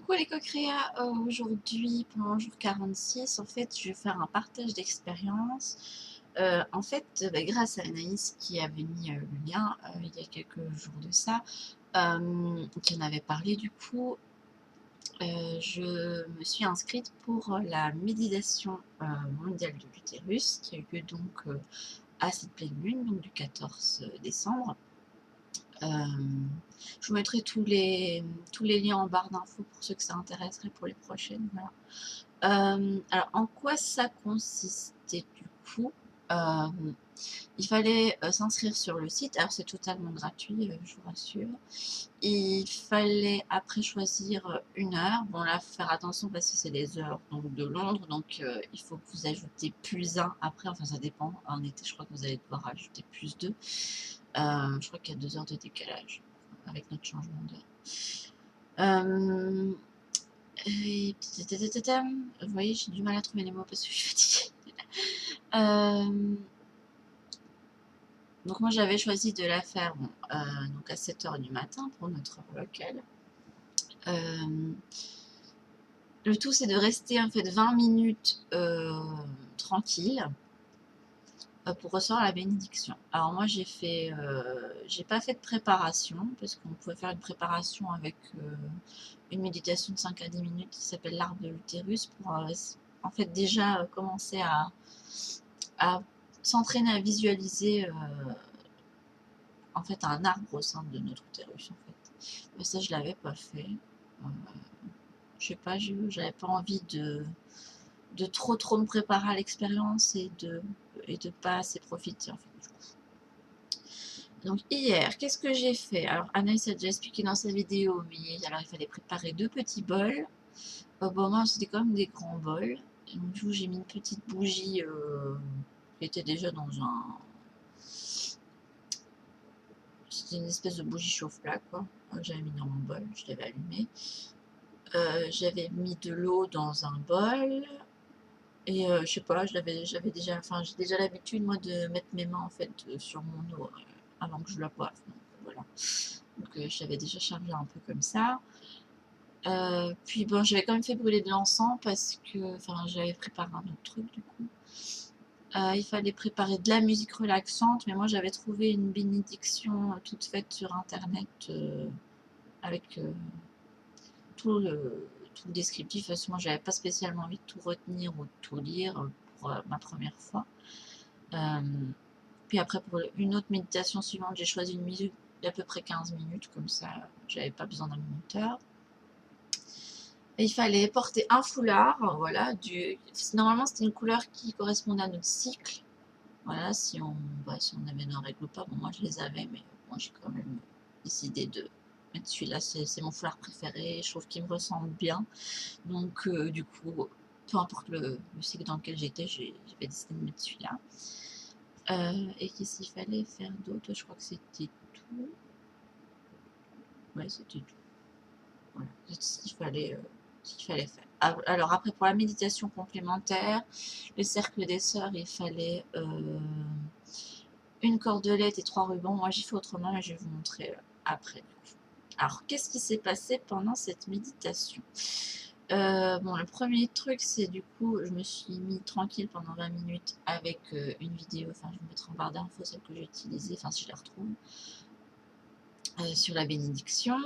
Coucou les co-créas, aujourd'hui pendant le jour 46, en fait je vais faire un partage d'expérience. En fait, grâce à Anaïs qui avait mis le lien il y a quelques jours de ça, qui en avait parlé du coup, je me suis inscrite pour la méditation mondiale de l'utérus qui a eu lieu donc à cette pleine lune, donc du 14 décembre. Je vous mettrai tous les liens en barre d'infos pour ceux que ça intéresserait pour les prochaines. Voilà. Alors, en quoi ça consistait du coup? Euh, il fallait s'inscrire sur le site. Alors, c'est totalement gratuit, je vous rassure. Il fallait après choisir une heure. Bon, là, faut faire attention parce que c'est les heures donc, de Londres. Donc, il faut que vous ajoutez plus un après. Enfin, ça dépend. En été, je crois que vous allez devoir ajouter plus 2. Je crois qu'il y a 2 heures de décalage avec notre changement d'heure. Vous voyez, j'ai du mal à trouver les mots parce que je suis fatiguée. Donc moi j'avais choisi de la faire donc à 7 heures du matin pour notre heure locale. Le tout c'est de rester en fait 20 minutes tranquille pour recevoir la bénédiction. Alors moi j'ai pas fait de préparation parce qu'on pouvait faire une préparation avec une méditation de 5 à 10 minutes qui s'appelle l'arbre de l'utérus pour en fait déjà commencer à s'entraîner à visualiser en fait un arbre au sein de notre utérus en fait. Mais ça je l'avais pas fait. Je sais pas, j'avais pas envie de trop me préparer à l'expérience et de pas assez profiter en fait. Donc hier, qu'est-ce que j'ai fait? Alors Anaïs a déjà expliqué dans sa vidéo, mais alors il fallait préparer 2 petits bols. Bon, moi c'était quand même des grands bols. Et donc du coup j'ai mis une petite bougie qui était déjà dans un... C'était une espèce de bougie chauffe-plat quoi. J'avais mis dans mon bol, je l'avais allumé. J'avais mis de l'eau dans un bol. Et je sais pas, j'avais déjà, enfin j'ai déjà l'habitude moi de mettre mes mains en fait sur mon eau avant que je la boive. Donc voilà. Donc j'avais déjà chargé un peu comme ça. Puis bon, j'avais quand même fait brûler de l'encens parce que, enfin j'avais préparé un autre truc du coup. Il fallait préparer de la musique relaxante, mais moi j'avais trouvé une bénédiction toute faite sur internet avec tout le descriptif, parce que moi j'avais pas spécialement envie de tout retenir ou de tout lire pour ma première fois. Puis après pour une autre méditation suivante, j'ai choisi une musique d'à peu près 15 minutes, comme ça j'avais pas besoin d'un minuteur. Et il fallait porter un foulard, voilà, normalement c'était une couleur qui correspondait à notre cycle. Voilà, si on avait nos règles ou pas, bon moi je les avais, mais moi j'ai quand même décidé de mettre celui-là, c'est mon foulard préféré, je trouve qu'il me ressemble bien. Donc du coup, peu importe le cycle dans lequel j'étais, j'avais décidé de mettre celui-là. Et qu'est-ce qu'il fallait faire d'autre? Je crois que c'était tout. Ouais, c'était tout. Voilà, c'est ce qu'il fallait faire. Alors après, pour la méditation complémentaire, le cercle des sœurs, il fallait une cordelette et 3 rubans. Moi, j'ai fait autrement, mais je vais vous montrer après. Alors, qu'est-ce qui s'est passé pendant cette méditation? Bon, le premier truc, c'est du coup, je me suis mis tranquille pendant 20 minutes avec une vidéo, enfin, je vais vous mettre en barre d'infos celle que j'ai utilisée, enfin, si je la retrouve, sur la bénédiction.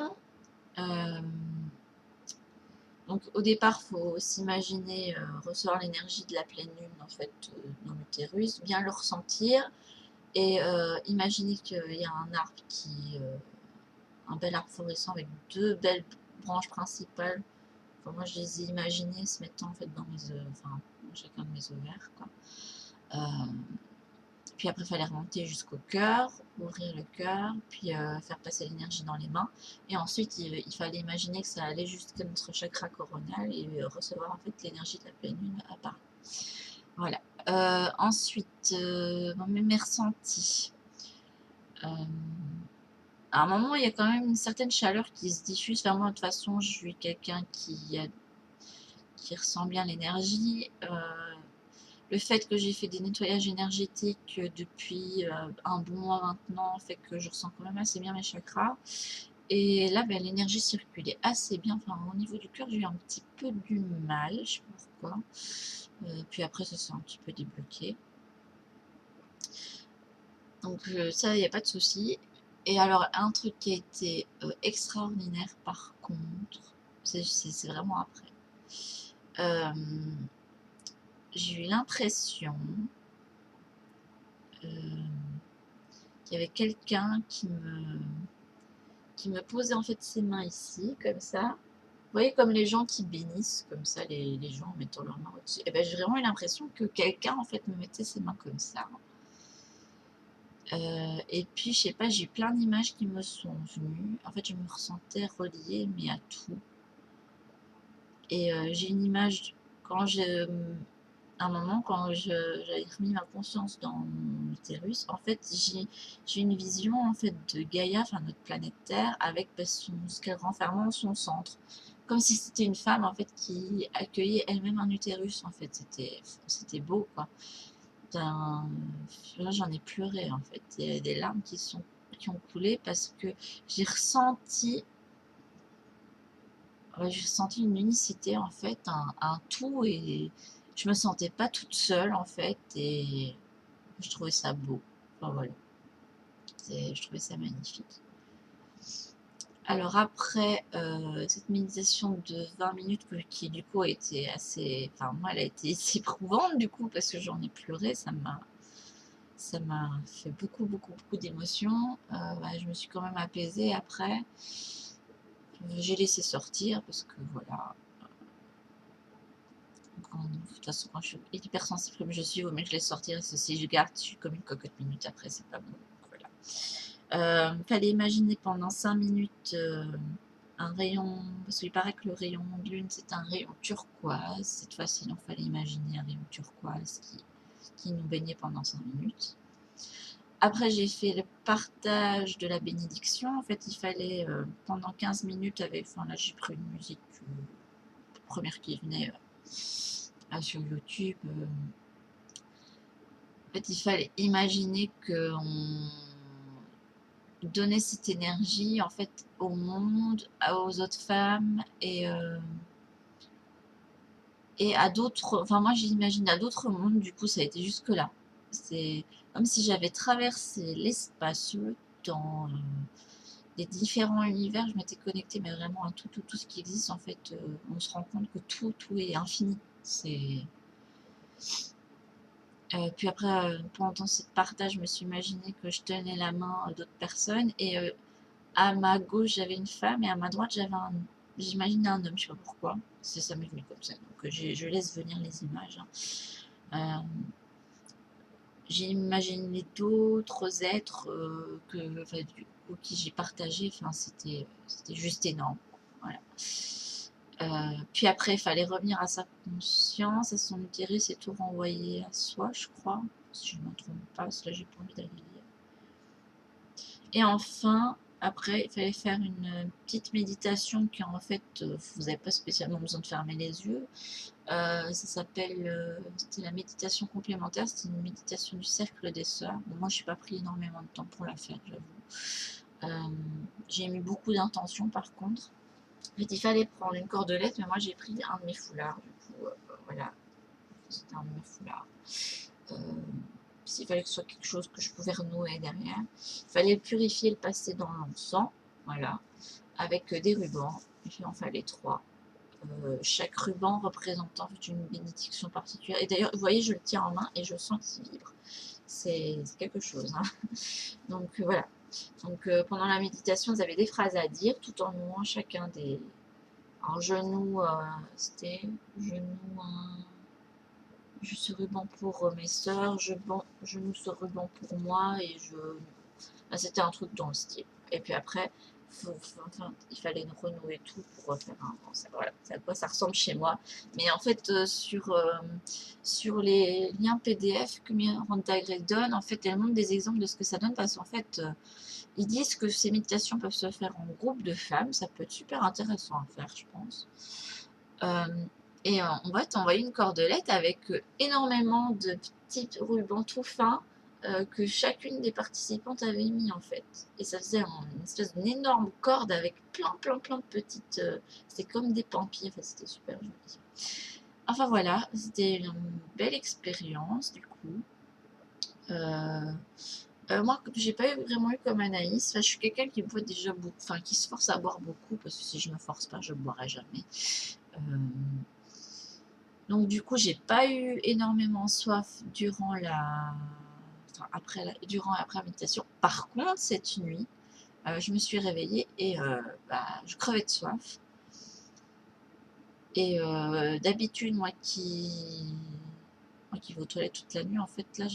Donc, au départ, il faut s'imaginer recevoir l'énergie de la pleine lune, en fait, dans l'utérus, bien le ressentir, et imaginer qu'il y a un arbre un bel arbre florissant avec 2 belles branches principales. Enfin, moi, je les ai imaginées se mettant en fait dans chacun de mes ovaires, quoi. Puis après, il fallait remonter jusqu'au cœur, ouvrir le cœur, puis faire passer l'énergie dans les mains. Et ensuite, il fallait imaginer que ça allait jusqu'à notre chakra coronal et recevoir en fait l'énergie de la pleine lune à part. Voilà. Ensuite, mes ressentis. À un moment, il y a quand même une certaine chaleur qui se diffuse vers moi. De toute façon, je suis quelqu'un qui ressent bien l'énergie. Le fait que j'ai fait des nettoyages énergétiques depuis un bon mois maintenant fait que je ressens quand même assez bien mes chakras. Et là, ben, l'énergie circulait assez bien. Enfin, au niveau du cœur, j'ai eu un petit peu du mal, je sais pas pourquoi. Puis après, ça s'est un petit peu débloqué. Donc ça, il n'y a pas de souci. Et alors, un truc qui a été extraordinaire par contre, c'est vraiment après. Euh, j'ai eu l'impression qu'il y avait quelqu'un qui me posait en fait ses mains ici, comme ça. Vous voyez, comme les gens qui bénissent, comme ça, les gens en mettant leurs mains au-dessus. Et ben, j'ai vraiment eu l'impression que quelqu'un en fait me mettait ses mains comme ça. Et puis, je sais pas, j'ai eu plein d'images qui me sont venues. En fait, je me ressentais reliée, mais à tout. Et j'ai une image, quand un moment, quand j'avais remis ma conscience dans mon utérus, en fait, j'ai une vision en fait de Gaïa, enfin notre planète Terre, avec ce qu'elle renfermait en son centre. Comme si c'était une femme en fait qui accueillait elle-même un utérus. En fait, c'était beau quoi. Là, j'en ai pleuré en fait. Il y a des larmes qui ont coulé parce que j'ai ressenti, ouais, j'ai ressenti une unicité en fait, un tout, et je me sentais pas toute seule en fait, et je trouvais ça beau. Enfin voilà, je trouvais ça magnifique. Alors après cette méditation de 20 minutes qui du coup a été assez, enfin moi elle a été assez éprouvante du coup parce que j'en ai pleuré, ça m'a fait beaucoup, beaucoup, beaucoup d'émotions. Bah, je me suis quand même apaisée après. J'ai laissé sortir parce que voilà. De toute façon, quand je suis hypersensible comme je suis, au mieux que je laisse sortir. Et si je garde, je suis comme une cocotte minute après, c'est pas bon. Voilà. Fallait imaginer pendant 5 minutes un rayon, parce qu'il paraît que le rayon de lune c'est un rayon turquoise. Cette fois-ci, il fallait imaginer un rayon turquoise qui nous baignait pendant 5 minutes. Après, j'ai fait le partage de la bénédiction. En fait, il fallait pendant 15 minutes enfin là, j'ai pris une musique première qui venait sur YouTube. En fait, il fallait imaginer qu'on donnait cette énergie en fait au monde, aux autres femmes et à d'autres. Enfin, moi, j'imagine à d'autres mondes. Du coup, ça a été jusque là. C'est comme si j'avais traversé l'espace, le temps. Des différents univers, je m'étais connectée mais vraiment à tout, tout, tout ce qui existe. En fait, on se rend compte que tout, tout est infini. Puis après, pendant ce partage, je me suis imaginé que je tenais la main d'autres personnes et à ma gauche, j'avais une femme et à ma droite, j'imaginais un homme, je sais pas pourquoi. Ça m'est venu comme ça. Donc je laisse venir les images. Hein. J'ai imaginé d'autres êtres enfin, qui j'ai partagé. Enfin, c'était juste énorme. Voilà. Puis après, il fallait revenir à sa conscience, à son utérus et tout renvoyer à soi, je crois. Si je ne me trompe pas, parce que là, j'ai pas envie d'aller lire. Et enfin, après, il fallait faire une petite méditation qui, en fait, vous n'avez pas spécialement besoin de fermer les yeux. Ça s'appelle, c'était la méditation complémentaire, c'était une méditation du cercle des sœurs. Bon, moi, je n'ai pas pris énormément de temps pour la faire, j'avoue. J'ai mis beaucoup d'intention, par contre. En fait, il fallait prendre une cordelette, mais moi, j'ai pris un de mes foulards, du coup, voilà. C'était un de mes foulards. S'il fallait que ce soit quelque chose que je pouvais renouer derrière. Il fallait le purifier, le passer dans l'encens, voilà, avec des rubans. Et puis, il en fallait 3. Chaque ruban représentant une bénédiction particulière. Et d'ailleurs, vous voyez, je le tiens en main et je sens qu'il vibre. C'est quelque chose. Hein. Donc voilà. Donc pendant la méditation, vous avez des phrases à dire tout en nouant chacun des. Alors, genou, c'était genou, ce ruban pour mes soeurs, genou, ce ruban pour moi, et c'était un truc dans le style. Et puis après, enfin, il fallait renouer tout pour refaire un. Voilà, c'est à quoi ça ressemble chez moi. Mais en fait, sur les liens PDF que Miranda Gray donne, en fait, elle montre des exemples de ce que ça donne parce qu'en fait, ils disent que ces méditations peuvent se faire en groupe de femmes. Ça peut être super intéressant à faire, je pense. On va t'envoyer une cordelette avec énormément de petits rubans tout fins que chacune des participantes avait mis en fait. Et ça faisait une espèce d'énorme corde avec plein de petites... c'était comme des pampilles, enfin c'était super joli. Enfin voilà, c'était une belle expérience du coup. Moi, j'ai pas vraiment eu comme Anaïs. Enfin, je suis quelqu'un qui boit déjà beaucoup, enfin qui se force à boire beaucoup, parce que si je me force pas, je boirai jamais. Donc du coup, j'ai pas eu énormément soif durant durant et après la méditation. Par contre, cette nuit, je me suis réveillée et je crevais de soif. Et d'habitude, moi qui vais aux toilettes toute la nuit, en fait, là,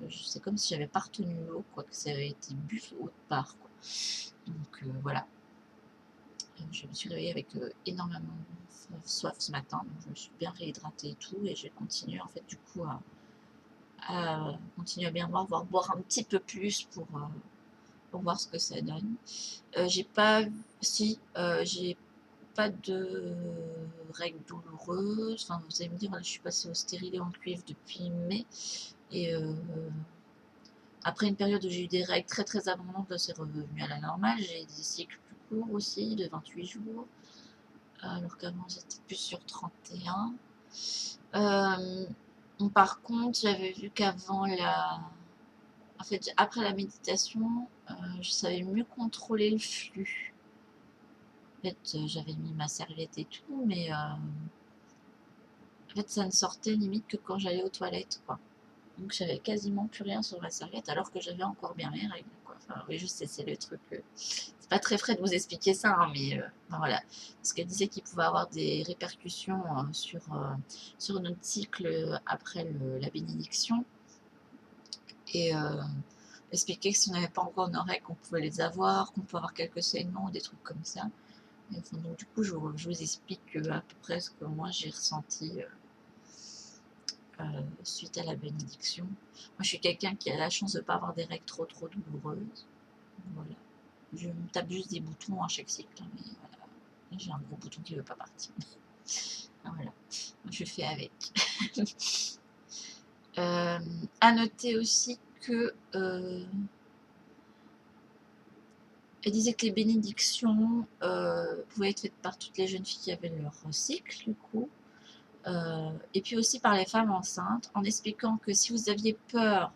c'est comme si j'avais pas retenu l'eau, quoi, que ça avait été bu autre part, quoi. Donc voilà. Je me suis réveillée avec énormément soif ce matin, donc je me suis bien réhydratée et tout, et j'ai continué en fait du coup à continuer à bien boire, voire boire un petit peu plus pour voir ce que ça donne. J'ai pas, si, j'ai pas de règles douloureuses. Enfin, vous allez me dire, voilà, je suis passée au stérilet en cuivre depuis mai, et après une période où j'ai eu des règles très abondantes, là c'est revenu à la normale. J'ai des cycles plus courts aussi, de 28 jours, alors qu'avant j'étais plus sur 31. Par contre, j'avais vu qu'avant en fait, après la méditation, je savais mieux contrôler le flux. En fait, j'avais mis ma serviette et tout, mais en fait, ça ne sortait limite que quand j'allais aux toilettes, quoi. Donc, j'avais quasiment plus rien sur ma serviette, alors que j'avais encore bien mes règles, quoi. Enfin, oui, je sais, c'est le truc. C'est pas très frais de vous expliquer ça, hein, mais enfin, voilà. Parce qu'elle disait qu'il pouvait avoir des répercussions sur notre cycle après la bénédiction. Et expliquer que si on n'avait pas encore nos règles, qu'on pouvait les avoir, qu'on pouvait avoir quelques saignements, des trucs comme ça. Et enfin, donc du coup, je vous explique à peu près ce que moi j'ai ressenti suite à la bénédiction. Moi, je suis quelqu'un qui a la chance de ne pas avoir des règles trop douloureuses. Voilà. Je me tape juste des boutons à chaque cycle, hein, mais voilà. J'ai un gros bouton qui ne veut pas partir. Voilà. Je fais avec. À noter aussi que elle disait que les bénédictions pouvaient être faites par toutes les jeunes filles qui avaient leur cycle, du coup. Et puis aussi par les femmes enceintes, en expliquant que si vous aviez peur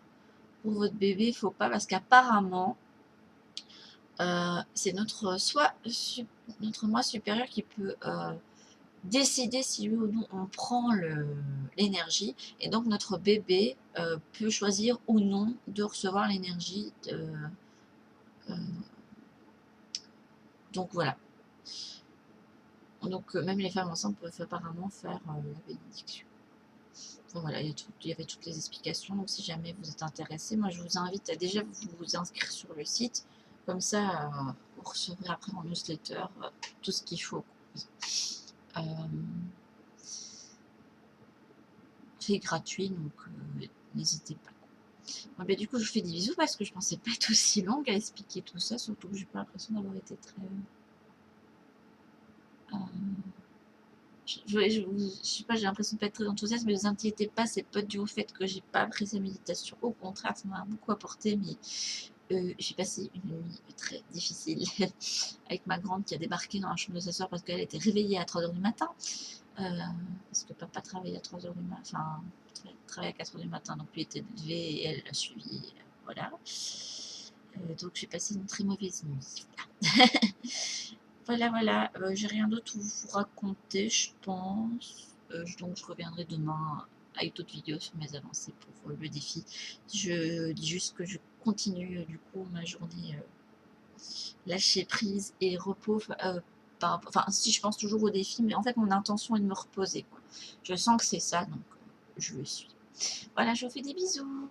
pour votre bébé, il ne faut pas, parce qu'apparemment, c'est notre moi supérieur qui peut décider si oui ou non on prend l'énergie, et donc notre bébé peut choisir ou non de recevoir l'énergie. Donc voilà. Donc même les femmes enceintes peuvent apparemment faire la bénédiction. Enfin, voilà, il y avait toutes les explications. Donc si jamais vous êtes intéressé, moi je vous invite à déjà vous inscrire sur le site. Comme ça, vous recevrez après en newsletter tout ce qu'il faut. C'est gratuit, donc n'hésitez pas. Bon, ben, du coup, je vous fais des bisous parce que je pensais pas être aussi longue à expliquer tout ça, surtout que j'ai pas l'impression d'avoir été très... je sais pas, j'ai l'impression de pas être très enthousiaste, mais ne vous inquiétez pas, c'est pas dû au fait que j'ai pas apprécié la méditation. Au contraire, ça m'a beaucoup apporté, mais j'ai passé une nuit très difficile avec ma grande qui a débarqué dans la chambre de sa soeur parce qu'elle était réveillée à 3h du matin. Parce que papa travaillait à 3h du matin, enfin, travaillait à 4h du matin, donc lui était levé et elle l'a suivi. Voilà. Donc j'ai passé une très mauvaise nuit. Voilà, j'ai rien d'autre à vous raconter, je pense. Donc je reviendrai demain avec d'autres vidéos sur mes avancées pour le défi. Je dis juste que je continue du coup ma journée lâcher prise et repos. Enfin, si je pense toujours au défi, mais en fait mon intention est de me reposer, quoi. Je sens que c'est ça, donc je le suis. Voilà, je vous fais des bisous.